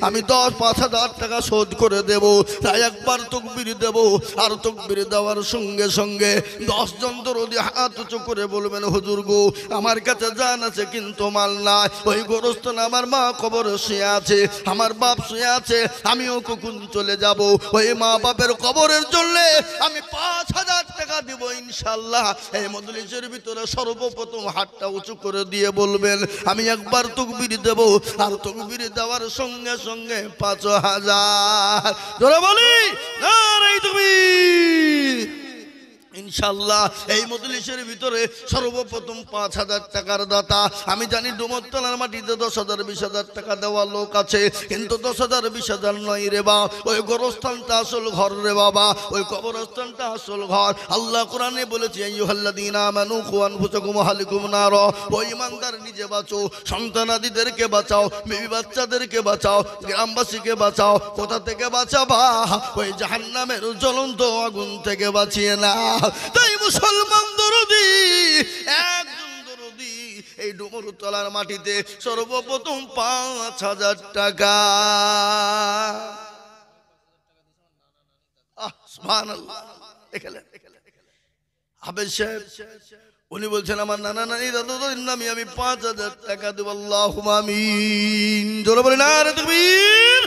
আমি 5,000 টাকা শোধ করে দেব। তাই একবার তাকবীর দেব, আর তাকবীর দেওয়ার সঙ্গে সঙ্গে 10 জন দরদি হাত উঁচু করে বলবেন হুজুর গো, আমার কাছে জান আছে কিন্তু মাল নাই। ওই গোরস্থান আমার মা কবরে শুয়ে আছে, আমার বাপ শুয়ে আছে, আমিও কখন চলে যাব। ওই মা বাপের কবরের জন্য আমি 5,000 টাকা দিব ইনশাআল্লাহ। এই মজলিসের ভিতরে সর্বপ্রথম হাতটা উঁচু করে দিয়ে বলবেন, আমি একবার তাকবীর দেব, আর তাকবীর দেওয়ার সঙ্গে সঙ্গে 5,000 জোরে বলি নারে তাকবীর। ইনশাআল্লাহ এই মজলিসের ভিতরে সর্বপ্রথম 5,000 টাকার দাতা। আমি জানি ডুমরতলার মাটিতে 10,000, 20,000 টাকা দেওয়ার লোক আছে, কিন্তু 10,000, 20,000 নয় রে বা, ওই গোরস্থানটা আসল ঘর রে বাবা, ওই কবরস্থানটা আসল ঘর। আল্লাহ কোরআনে বলেছে, আইয়ুহাল্লাযীনা আমানু কু আনফুসাকুম ওয়া আহলিকুম নার। ওই ইমানদার নিজে বাঁচো, সন্তানাদিদেরকে বাঁচাও, বিবি বাচ্চাদেরকে বাঁচাও, গ্রামবাসীকে বাঁচাও। কোথা থেকে বাঁচাবা? ওই জাহান্নামের জ্বলন্ত আগুন থেকে বাঁচিয়ে না। তাই মুসলমান দরদি, একজন দরদি এই ডুমরতলার মাটিতে সর্বপ্রথম 5,000 টাকা। সুবহানাল্লাহ। দেখলেন হাফেজ সাহেব উনি বলছেন, আমার নানা নানি দাদু দাদির নামে আমি 5,000 টাকা দেব। আল্লাহুম্মা আমিন। জোরে বলেন নারে তাকবীর।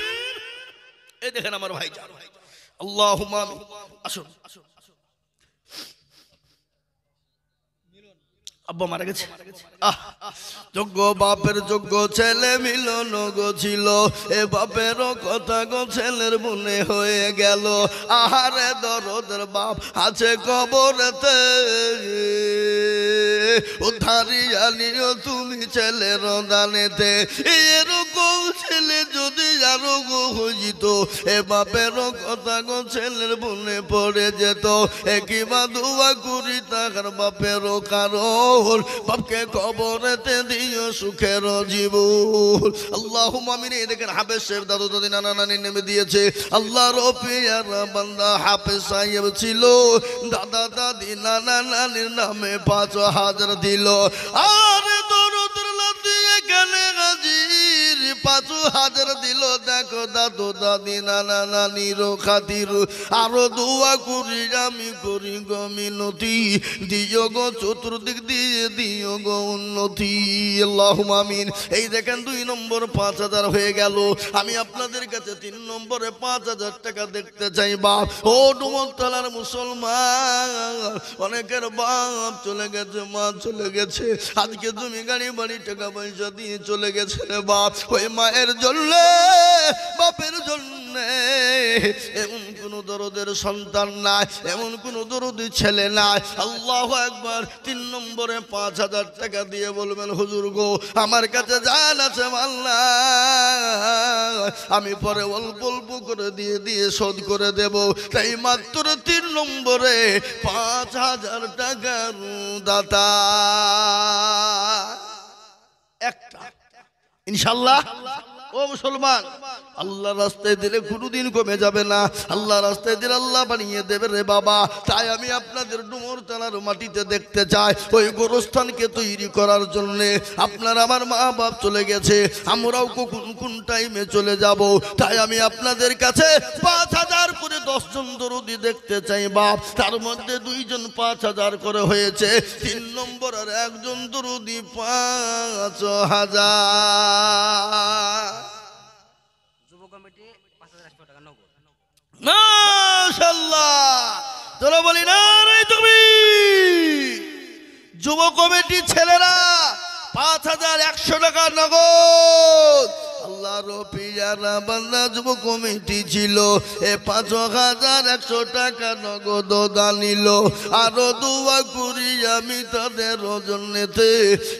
এই দেখেন আমার ভাই, আল্লাহুম্মা আমিন। আসুন, আব্বা মারা গেছে। যোগ্য বাপের যোগ্য ছেলে মিলন গো ছিল, এ বাপেরও কথা গো ছেলের মনে হয়ে গেল। আহারে দরদের বাপ আছে কবরেতে, উদ্ধারি আনিও তুমি ছেলের দানেতে। এরকম ছেলে যদি আরো গো হইত, এ বাপেরও কথা গো ছেলের মনে পড়ে যেত। একইবা দোয়া করি তার বাপেরও কারণ, বাপকে কবরেতে দিও সুখের জীবন। আল্লাহুম্মা আমিন। দেখেন হাফেজ সাহেব দাদু দাদি নানা নানি নেমে দিয়েছে। আল্লাহর পিয়ারা বান্দা হাফেজ সাহেব ছিল, দাদা দাদি নানা নানির নামে 5,000 দিল। আর দরুদের লাতি এখানে হাজির 5,000 দিল। দেখো দাদু দাদি নানা নানির খাতির আরো দোয়া করি আমি করি গো মিনতি, দিও গো চতুর্দিক দিয়ে দিও গো উন্নতি। আল্লাহুম্মা আমিন। এই দেখেন 2 নম্বর 5,000 হয়ে গেল। আমি আপনাদের কাছে 3 নম্বরে 5,000 টাকা দেখতে চাই। বাপ ও ডুমরতলার মুসলমান, অনেকের বাপ চলে গেছে, মা চলে গেছে, আজকে তুমি গাড়ি বাড়ি টাকা পয়সা দিয়ে চলে গেছে রে বাপ। ওই মায়ের জন্য, বাপের জন্য এমন কোন দরদের সন্তান নাই, এমন কোন দরদি ছেলে নাই। আল্লাহু আকবার। 3 নম্বরে 5,000 টাকা দিয়ে বলবেন, হুজুর গো আমার কাছে জান আছে মাল নাই, আমি পরে অল্প অল্প করে দিয়ে শোধ করে দেব। তাই মাত্র 3 নম্বরে 5,000 টাকার দাতা একটা ইনশাআল্লাহ। ও মুসলমান, আল্লাহ রাস্তায় দিলে কোনোদিন কমে যাবে না, আল্লাহ রাস্তায় দিলে আল্লাহ বানিয়ে দেবে রে বাবা। তাই আমি আপনাদের ডুমরতলার মাটিতে দেখতে চাই, ওই গোরস্থানকে তৈরি করার জন্য আপনার আমার মা বাপ চলে গেছে, আমরাও কোন টাইমে চলে যাব। তাই আমি আপনাদের কাছে 5,000 করে 10 জন দরদি দেখতে চাই বাপ। তার মধ্যে 2 জন 5,000 করে হয়েছে, 3 নম্বর আর 1 জন দরদি 5,000। মাশাআল্লাহ। তোরা বলি নারে তাকবীর। যুব কমিটির ছেলেরা 5100 টাকা নগদ। আল্লাহর পিয়ারা বান্দা যুব কমিটি ছিল, 5100 টাকা নগদ দানিল। আরো দোয়া করি আমি তাদের জন্যতে,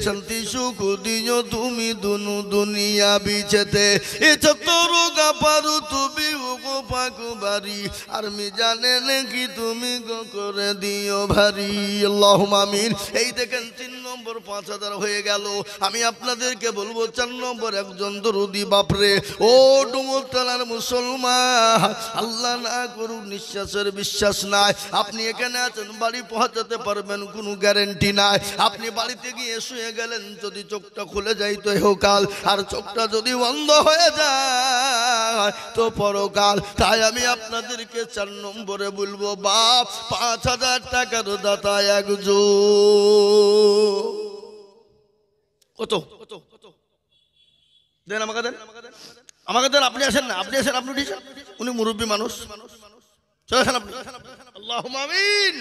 শান্তি সুখ দিও তুমি দুনু দুনিয়া বিছেতে। এ চত্বর গাপারু তুমি গো পাকু বাড়ি, আর মি জানে নাকি তুমি গো করে দিও ভারী। আল্লাহুম্মা আমিন। এই দেখেন 3 নম্বর 5000 হয়ে গেল। আমি আপনাদেরকে বলবো 4 নম্বর একজন দরুদি। বাপরে ও ডুমুরতলার মুসলমান, আল্লাহ না করুন নিঃশ্বাসের বিশ্বাস নাই। আপনি এখানে আছেন, বাড়ি পৌঁছাতে পারবেন কোনো গ্যারেন্টি নাই। আপনি বাড়িতে গিয়ে শুয়ে গেলেন, যদি চোখটা খুলে যায় তো ইহকাল, আর চোখটা যদি বন্ধ হয়ে যায় তো পরকাল। তাই আমি আপনাদেরকে 4 নম্বরে বলবো, বাপ 5000 টাকার দাতা একজন। কত দেন? আমাকে দেন, আমাকে দেন। আপনি আসেন না, আপনি আসেন, আপনি উঠেছেন, উনি মুরব্বী মানুষ, চলে আসেন আপনি। আল্লাহুম্মা আমিন।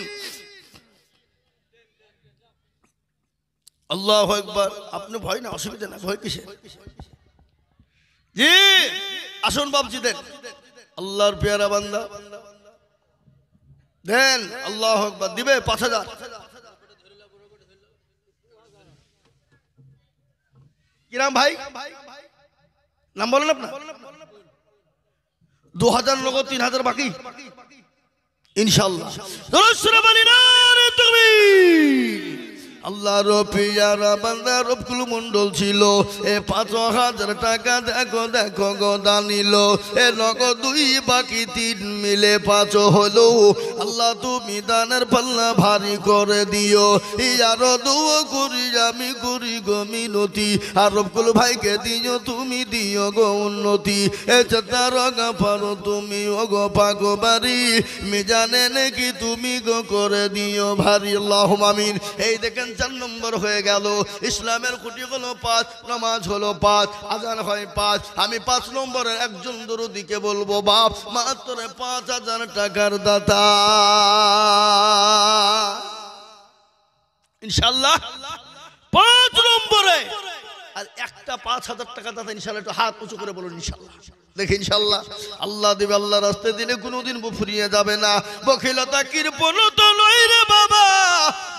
আল্লাহু আকবার। আপনি ভয় না, অসুবিধা না, ভয় কিসে? জি আসুন বাপজি, দেন। আল্লাহর পেয়ারা বান্দা দেন। আল্লাহু আকবার। দিবে 5000। কিরাম ভাই নাম বলেন আপনার? 2000 নগদ, 3000 বাকি ইনশাআল্লাহ। আল্লাহর পিয়ারা বান্দা রবকুল মন্ডল ছিল, 5000 টাকা দেখো দেখো গো দানিল। নগদ 2 বাকি 3 মিলে 5 হলো। আল্লাহ তুমি দানের পাল্লা ভারী করে দিও। আরো দোয়া করি আমি করি গো মিনতি, আর রবকুল ভাইকে দিও তুমি, দিও গো উন্নতি। চাতার গাফারো তুমি ও গো পাগো বাড়ি, মিজানে নাকি তুমি গো করে দিও ভারী। আল্লাহুম্মা আমিন। এই দেখেন 4 নম্বর হয়ে গেল। ইসলামের খুঁটি হলো 5, নামাজ হলো 5, আজান হয় 5। আমি 5 নম্বরের একজন দরুদিকে বলবো, বাপ মাত্র 5000 টাকার দাতা ইনশাআল্লাহ। 5 নম্বরে আর একটা 5000 টাকা দাতা ইনশাআল্লাহ। একটু হাত উঁচু করে বলুন ইনশাআল্লাহ। দেখি ইনশাআল্লাহ আল্লাহ দিবে। আল্লাহ রাস্তায় দিলে কোনোদিন ফুরিয়ে যাবে না। বখিলতা কৃপণতা নয় রে বাবা,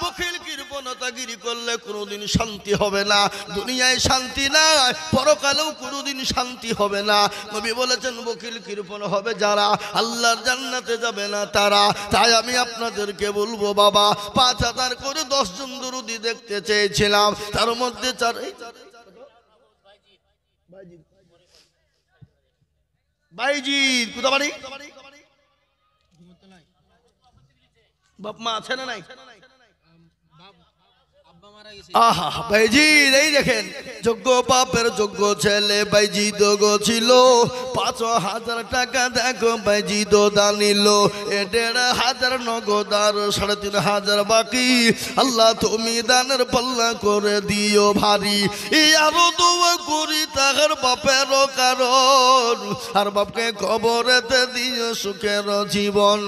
বখিল কৃপণতাগিরি করলে কোনোদিন শান্তি হবে না। দুনিয়ায় শান্তি নাই, পরকালেও কোনোদিন শান্তি হবে না। নবী বলেছেন, বখিল কৃপণ হবে যারা, আল্লাহর জান্নাতে যাবে না তারা। তাই আমি আপনাদেরকে বলবো, বাবা 5000 করে 10 জন দরুদি দেখতে চেয়েছিলাম, তার মধ্যে 4 ভাইজি কোথা বাড়ি? বাপ মা আছে না নাই? আহা ভাইজি, এই দেখেন যোগ্য বাপের যোগ্য ছেলে ভাইজি দোগো ছিল। 5000 টাকা দেখো ভাইজি দো দানিল। 1500 নগদ আর 3500 বাকি। আল্লাহ তুমি দানের পাল্লা করে দিও ভারী। আরো দোয়া করি তাহার বাপের কারণ, আর বাপকে কবরেতে দিও সুখের জীবন।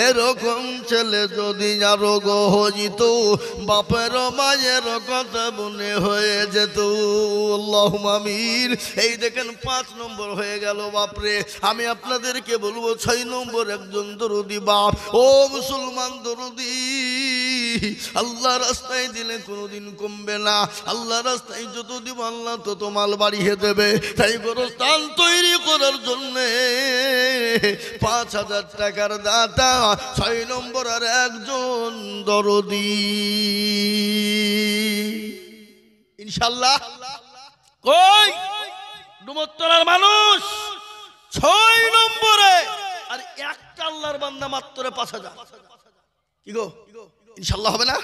এরকম ছেলে যদি আরো গো হইত, বাপের মায়ের কথা মনে হয়ে যেত। আল্লাহুম্মা আমিন। এই দেখেন 5 নম্বর হয়ে গেল। বাপরে আমি আপনাদেরকে বলবো 6 নম্বর একজন দরুদি। বাপ ও মুসলমান দরুদি, আল্লাহ রাস্তায় দিলে কোনোদিন কমবে না। আল্লাহ রাস্তায় যত দিব আল্লাহ তত মাল বাড়িয়ে দেবে। তাই গোরস্থান তৈরি করার জন্য 5000 টাকার দাতা 6 নম্বর আর একজন দরদি ইনশাআল্লাহ। কই ডুমুরতলার মানুষ 6 নম্বরে আর একটা আল্লাহর বান্দা মাত্র 5000। কি গো ইনশাআল্লাহ হবে না?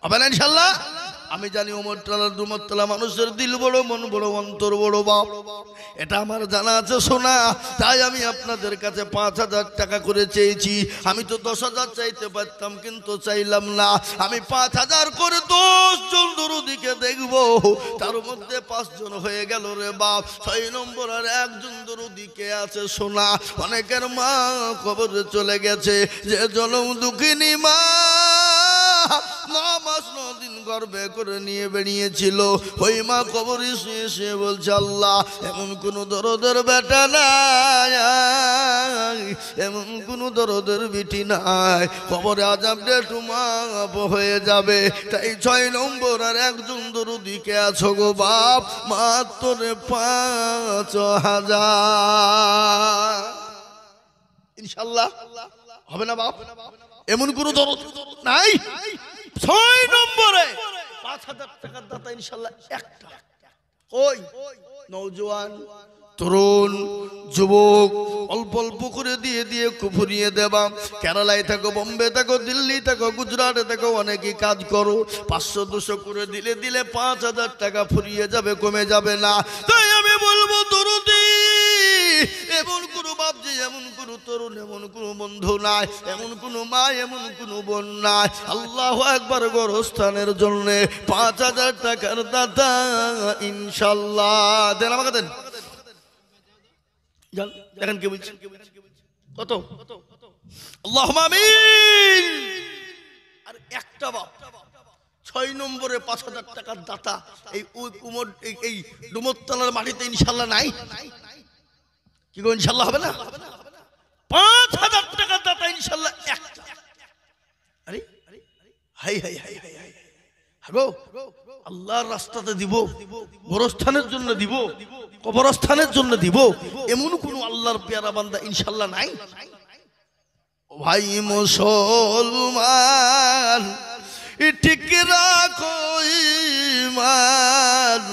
হবে না ইনশাআল্লাহ? আমি জানি ওমরতলা ডুমুরতলা মানুষের দিল বড়, মন বড়, অন্তর বড়। বাপ এটা আমার জানা আছে শোনা। তাই আমি আপনাদের কাছে 5000 টাকা করে চেয়েছি। আমি তো 10000 চাইতে পারতাম, কিন্তু চাইলাম না। আমি 5000 করে 10 জন দরুদিকে দেখবো, তার মধ্যে 5 জন হয়ে গেল রে বাপ। 6 নম্বর আর একজন দরুদিকে আছে শোনা। অনেকের মা কবরে চলে গেছে, যে জনম দুঃখিনী মা মাস 9 দিন গর্ভে করে নিয়ে বেরিয়েছিল। ওই মা কবরে শুয়ে শুয়ে বলছে, আল্লাহ এমন কোন দরদের বেটা নাই, এমন কোন দরদের বিটি নাই, কবরে আযাবটা একটু মাফ হয়ে যাবে। তাই 6 নম্বর আর একজন দরদিকে আছো গো বাপ, মাত্র 5000। ইনশাআল্লাহ হবে না বাপ? এমন কোন দরদ নাই। 6 নম্বরে 5000 টাকার দাতা ইনশাআল্লাহ একটা। ওই নওজোয়ান, তরুণ, যুবক অল্প অল্প করে দিয়ে দিয়ে ফুরিয়ে দেবা। কেরালায় থাকো, বোম্বে থাকো, দিল্লি থাকো, গুজরাটে থাকো, অনেকেই কাজ করো। 500-200 করে দিলে দিলে 5000 টাকা ফুরিয়ে যাবে, কমে যাবে না। তাই আমি বলবো দরদি, এমন কোনো বাপ যে, এমন কোনো তরুণ, এমন কোনো বন্ধু নাই, এমন কোনো মা, এমন কোনো বোন নাই, আল্লাহু আকবার গোরস্থানের জন্য 5000 টাকার দাতা ইনশাআল্লাহ দেন। আমাকে দেন, দেখেন কে বলছেন কত? আল্লাহুম্মা আমিন। আর একটা বাপ 6 নম্বরে 5000 টাকার দাতা এই কুমোর এই ডুমরতলার মাটিতে ইনশাআল্লাহ নাই। কি গো ইনশাআল্লাহ হবে না? 5000 টাকার দাতা ইনশাআল্লাহ একটা। আরে high high high high high Hago, আল্লাহর রাস্তাতে দিব, গোরস্থানের জন্য দিব, কবরস্থানের জন্য দিব, এমন কোন আল্লাহর পেয়ারা বান্দা ইনশাআল্লাহ নাই। ভাই মুসলমান ঠিক রাখো ঈমান,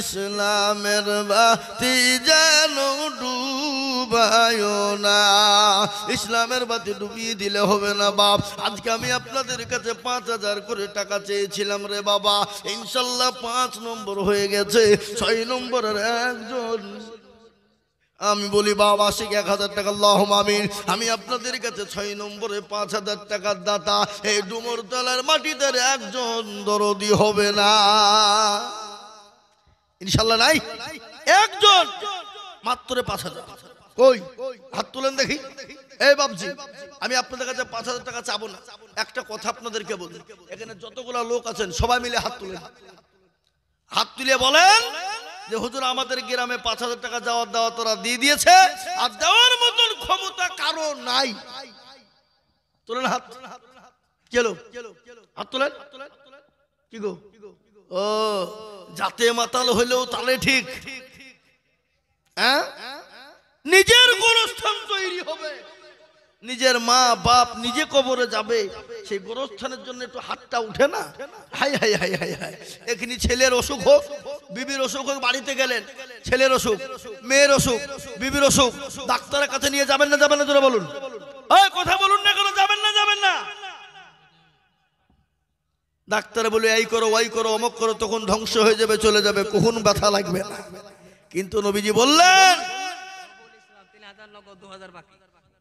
ইসলামের বাতি যেন ডুবায়ো না। ইসলামের বাতি ডুবিয়ে দিলে হবে না বাপ। আজকে আমি আপনাদের কাছে 5000 করে টাকা চেয়েছিলাম রে বাবা, ইনশাআল্লাহ 5 নম্বর হয়ে গেছে। 6 নম্বরের একজন আমি বলি বাবা আশিক 1000 টাকা, আল্লাহুম্মা আমিন। আমি আপনাদের কাছে 6 নম্বরে 5000 টাকার দাতা, এই ডুমরতলার মাটিতে একজন দরদি হবে না ইনশাআল্লাহ নাই। একজন মাত্র 5000। কই হাত তুলেন দেখি। এই বাপজি, আমি আপনাদের কাছে 5000 টাকা চাবো না। একটা কথা আপনাদেরকে বলি, এখানে যতগুলা লোক আছেন সবাই মিলে হাত তুলেন। হাত তুলে বলেন যে হুজুর আমাদের গ্রামে 5000 টাকা যাওয়ার দাওয়া তোরা দিয়ে দিয়েছে, আর দেওয়ার মতন ক্ষমতা কারো নাই। তোলেন হাত। চলো হাত তোলেন। কি গো, ও জাতে মাতাল হইলেও তাহলে ঠিক। হ্যাঁ, নিজের গোরস্থান তৈরি হবে, নিজের মা বাপ নিজে কবরে যাবে, সেই গোরস্থানের জন্য একটু হাতটা উঠে না? High high high high high. এখানে ছেলের অসুখ হোক, বিবির অসুখ হোক, বাড়িতে গেলেন ছেলের অসুখ, মেয়ের অসুখ, বিবির অসুখ, ডাক্তারের কাছে নিয়ে যাবেন না যাবেন না? তোরা বলুন, এই কথা বলুন না কেন? যাবেন না যাবেন না? ডাক্তারে বলে এই করো ওই করো অমক করো, তখন ধ্বংস হয়ে যাবে, চলে যাবে, কখন ব্যথা লাগবে না। কিন্তু নবীজি বললেন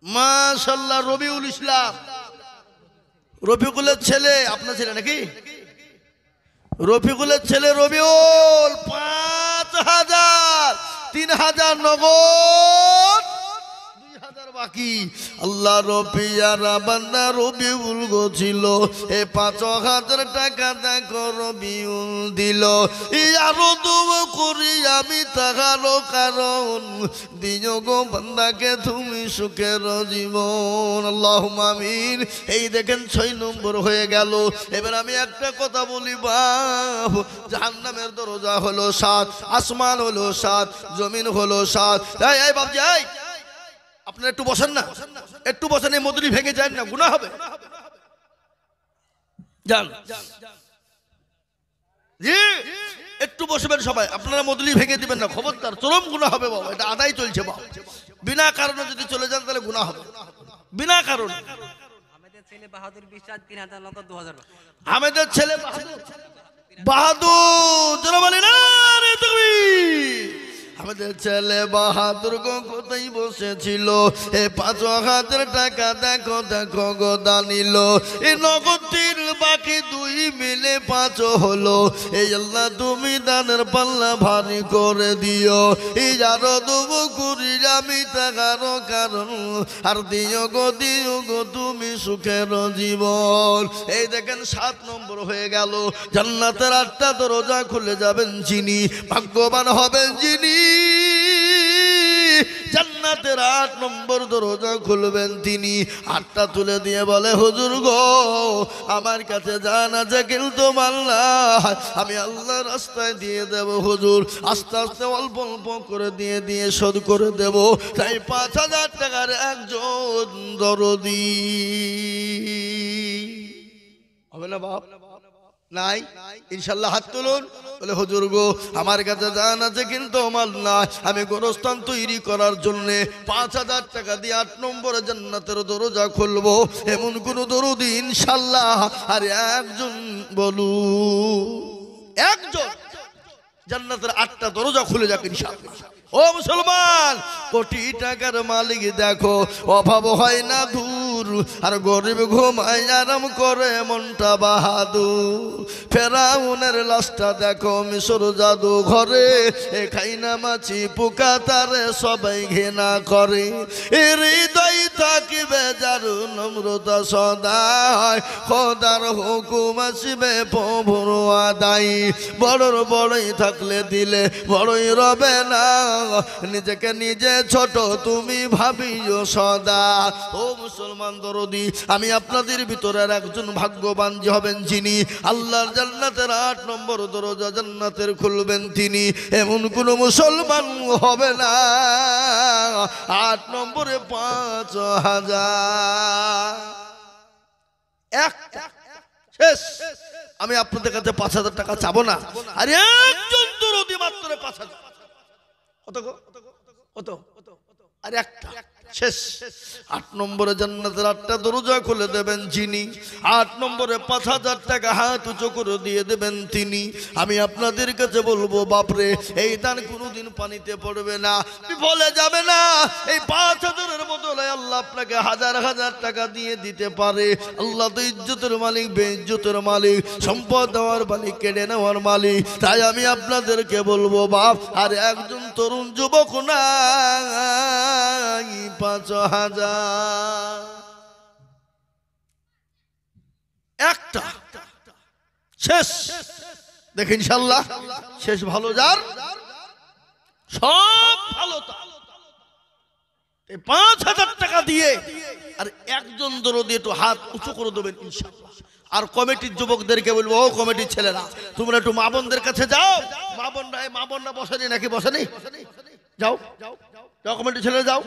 মাশাআল্লাহ, রবিউল ইসলাম, রফিকুলের ছেলে, আপনার ছেলে নাকি? রফিকুলের ছেলে রবিউল 5000, 3000 নগদ, 2000 বাকি। আল্লাহ রবিয়ারা বান্দা রবিউল গো ছিল, এ 5000 টাকা দেখো রবিউল দিল। আরো দোয়া করি আমি তাহারও কারণ, দিও গো বান্দাকে তুমি সুখের জীবন, আল্লাহুম্মা আমিন। এই দেখেন 6 নম্বর হয়ে গেল। এবার আমি একটা কথা বলি বাপ, জাহান্নামের দরজা হলো 7, আসমান হলো 7, জমিন হলো 7। এই বাপজি, এই আপনারা একটু বসেন না, একটু বসেন, এই মদুরি ভেঙে যান না, গুনাহ হবে। যান জি, একটু বসবেন সবাই, আপনারা মদুরি ভেঙে দিবেন না, খবরদার, চরম গুনাহ হবে বাবা। এটা আদায় চলছে বাবা, বিনা কারণে যদি চলে যান তাহলে গুনাহ হবে, বিনা কারণে। আমাদের ছেলে বাহাদুর বিশ্বাস 3000 লক্ষ 2000। আমাদের ছেলে বাহাদুর, বাহাদুর জনমালি না রে তুমি আমাদের ছেলে বাহাদুর গো কোথায় বসেছিল, এ 5,000 টাকা দেখো দেখো গো দানিল, এ নগদের বাকি 2 মিলে 5 হলো। এই আল্লাহ তুমি দানের পাল্লা ভারী করে দিও, এই আরো দেবো করি আমি টাকারও কারণ, আর দিও গো তুমি সুখের জীবন। এই দেখেন 7 নম্বর হয়ে গেল। জান্নাতের 8টা দরজা খুলে যাবেন যিনি, ভাগ্যবান হবেন যিনি। জান্নাতের 8 নম্বর দরজা খুলবেন তিনি। 8টা তুলে দিয়ে বলে হুজুর গো আমার কাছে জান আছে কিন্তু মাল্লাহ আমি আল্লাহর রাস্তায় দিয়ে দেব হুজুর, আস্তে আস্তে অল্প অল্প করে দিয়ে দিয়ে শোধ করে দেব। তাই 5,000 টাকার একজন দরদি হবে না বাপ? নাই? ইনশাল্লাহ হাত তুলুন। বলে হুজুর গো আমার কাছে জান আছে কিন্তু আমার না, আমি গোরস্থান তৈরি করার জন্য 5,000 টাকা দিয়ে 8 নম্বরে জান্নাতের দরজা খুলবো। এমন কোন দরদি ইনশাল্লাহ আর একজন বলু, একজন জান্নাতের 8টা দরজা খুলে যাক ইনশাআল্লাহ। ও মুসলমান, কোটি টাকার মালিক দেখো অভাব হয় না দূর, আর গরিব ঘুমায় আরাম করে মনটা বাহাদুর। ফেরাউনের লাশটা দেখো মিশর জাদু ঘরে, এ খাই না মাছি পোকা তারে সবাই ঘৃণা করে। এর হৃদয় থাকিবে যার নম্রতা সদায়, খোদার হুকুম আসবে প্রভুর আদায়। বড়র বড়ই থাকলে দিলে বড়ই রবে না, নিজেকে নিজে ছোট তুমি ভাবিও সদা। ও মুসলমান দরদি, আমি আপনাদের ভিতরের একজন ভাগ্যবান যে হবেন যিনি আল্লাহর জান্নাতের 8 নম্বর দরজা জান্নাতের খুলবেন তিনি। এমন কোন মুসলমান হবে না 8 নম্বরে 5,000 শেষ। আমি আপনাদের কাছে 5,000 টাকা চাবো না, আর একজন দরদি মাত্র 5,000। কত গো? কত? আর একটা শেষ। 8 নম্বরে জান্নাতের 8টা দরজা খুলে দেবেন যিনি, 8 নম্বরে 5,000 টাকা হাত উঁচু করে দিয়ে দেবেন তিনি। আমি আপনাদের কাছে বলবো বাপরে, এই দান কোনোদিন পানিতে পড়বে না, বিফলে যাবে না। এই 5,000-এর বদলে আল্লাহ আপনাকে হাজার হাজার টাকা দিয়ে দিতে পারে। আল্লাহ তো ইজ্জতের মালিক, বেইজ্জতের মালিক, সম্পদ দেওয়ার মালিক, কেড়ে নেওয়ার মালিক। তাই আমি আপনাদেরকে বলবো বাপ, আর একজন তরুণ যুবক না 5,000 একটা শেষ। দেখেন ইনশাআল্লাহ শেষ ভালো যার সব ভালো তার। 5,000 টাকা দিয়ে আর একজন দরদি একটু হাত উঁচু করে দেবেন ইনশাআল্লাহ। আর কমিটির যুবকদেরকে বলবো, ও কমিটির ছেলেরা তোমরা একটু মা বোনদের কাছে যাও। মা বোনরা বসেনি নাকি? বসেনি? যাও যাও কমিটির ছেলে যাও,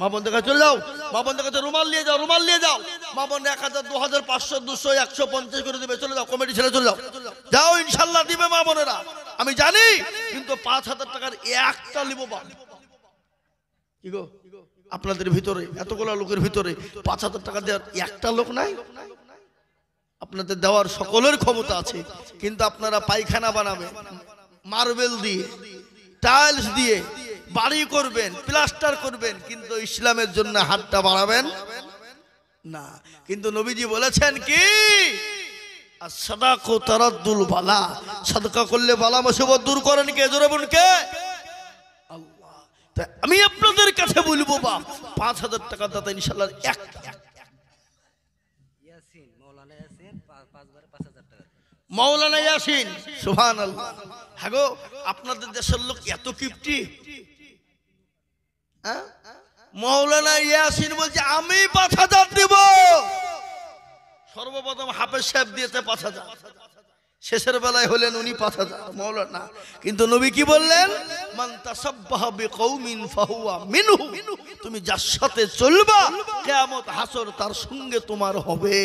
মা বোনদের কাছে চলে যাও। মা বোনদের কাছে রুমাল নিয়ে যাও, রুমাল নিয়ে যাও। মা বোন 1,000, 2,000, 500, 200, 150 করে দিবে। চলে যাও কমিটির ছেলে, চলে যাও যাও, ইনশাল্লাহ দিবে মা বোনেরা, আমি জানি। কিন্তু 5,000 টাকার একটা নিব বা কি গো? আপনাদের ভিতরে এতগুলো লোকের ভিতরে 5,000 টাকা দেওয়ার একটা লোক নাই? আপনাদের দেওয়ার সকলের ক্ষমতা আছে, কিন্তু আপনারা পায়খানা বানাবেন, মার্বেল দিয়ে, টাইলস দিয়ে বাড়ি করবেন, প্লাস্টার করবেন, কিন্তু ইসলামের জন্য হাতটা বাড়াবেন না। কিন্তু নবীজি বলেছেন কি, সাদাকা তারাদ্দুল বালা, সাদকা করলে বালা মুসিবত দূর করেন কে? জোরে বলুন কে? আল্লাহ। তাই আমি আপনাদের কাছে বলবো বাপ, 5,000 টাকা দাতা ইনশাআল্লাহ একটা ইয়াসিন, মাওলানা ইয়াসিন 5 বারে 5,000 টাকা। মাওলানা ইয়াসিন, সুবহানাল্লাহ। হ্যাঁ গো, আপনাদের দেশের লোক এত কিপটি। মাওলানা ইয়াসিন বলছে আমি 5,000 দেব। সর্বপ্রথম হাফেজ সাহেব দিয়েছে 5,000, শেষের বেলায় হলেন উনি 5,000 মাওলানা। কিন্তু নবী কি বললেন? মান তাসাব্বাহা বিকৌমিন ফাহুয়া মিনহু, তুমি যার সাথে চলবা কিয়ামত হাসর তার সঙ্গে তোমার হবে।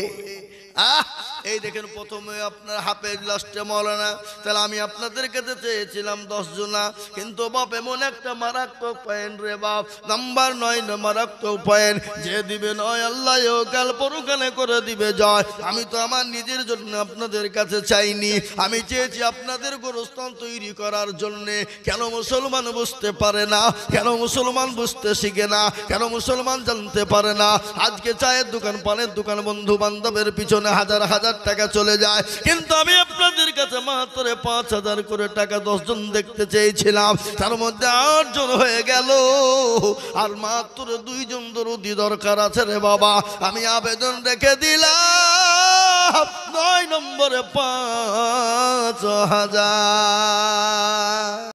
এই দেখেন প্রথমে আপনার হাফেজ, লাস্টে মৌলানা। তাহলে আমি আপনাদের কাছে চেয়েছিলাম 10 জনা, কিন্তু বাপ এমন একটা মারাত্মক পয়েন্ট রে বাপ, নাম্বার 9 মারাত্মক পয়েন্ট, যে দিবে নয় আল্লাহ কাল পরকালে করে দিবে জয়। আমি তো আমার নিজের জন্য আপনাদের কাছে চাইনি, আমি চেয়েছি আপনাদের গোরস্থান তৈরি করার জন্যে। কেন মুসলমান বুঝতে পারে না? কেন মুসলমান বুঝতে শিখে না? কেন মুসলমান জানতে পারে না? আজকে চায়ের দোকান, পানের দোকান, বন্ধু বান্ধবের পিছনে হাজার হাজার টাকা চলে যায়, কিন্তু আমি আপনাদের কাছে মাত্র 5,000 করে টাকা 10 জন দেখতে চেয়েছিলাম, তার মধ্যে 8 জন হয়ে গেল, আর মাত্র 2 জন দরদি দরকার আছে রে বাবা। আমি আবেদন রেখে দিলাম 9 নম্বরে 5,000।